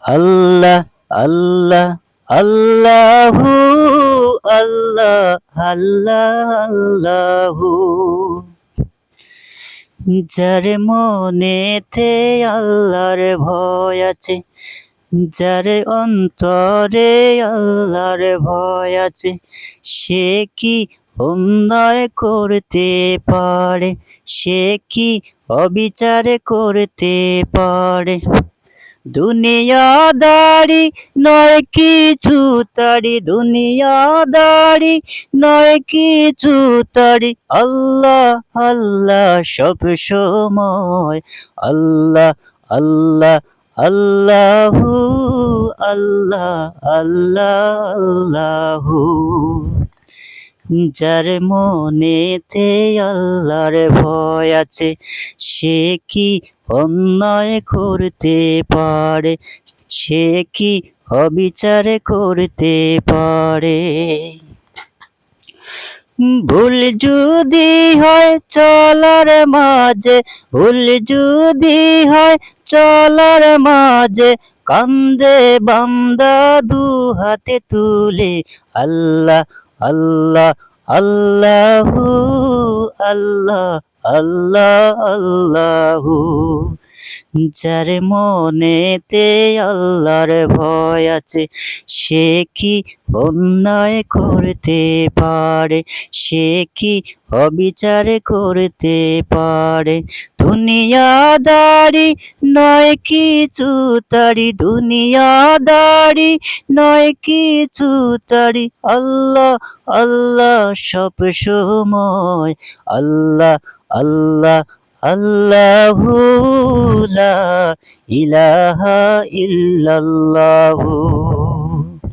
আল্লাহ আল্লাহ আল্লাহু আল্লাহ আল্লাহ আল্লাহু যার মনেতে আল্লাহর ভয় আছে, যার অন্তরে আল্লাহর ভয় আছে, সে কি অন্যায় করতে পারে? সে কি অবিচার করতে পারে? দুনিয়াদারি নয় কিছু তারি, দুনিয়াদারি নয় কিছু তারি, আল্লাহ আল্লাহ সব সময়। আল্লাহ আল্লাহ আল্লাহু আল্লাহ আল্লাহ আল্লাহু যার মনেতে আল্লাহর ভয় আছে, সে কি অন্যায় করতে পারে? সে কি অবিচার করতে পারে? ভুল যদি হয় চলার মাঝে, ভুল যদি হয় চলার মাঝে, কান্দে বান্দা দু হাতে তুলে, আল্লাহ আল্লাহ আল্লাহু আল্লাহ আল্লাহ আল্লাহু যার মনেতে আল্লাহর ভয় আছে, সে কি অন্যায় করতে পারে? সে কি অবিচার করতে পারে? দুনিয়াদারি নয় কিছু তারি, দুনিয়াদারি নয় কিছু তারি, আল্লাহ আল্লাহ সব সময়। আল্লাহ আল্লাহ আল্লাহু লা ইলাহা ইল্লাল্লাহু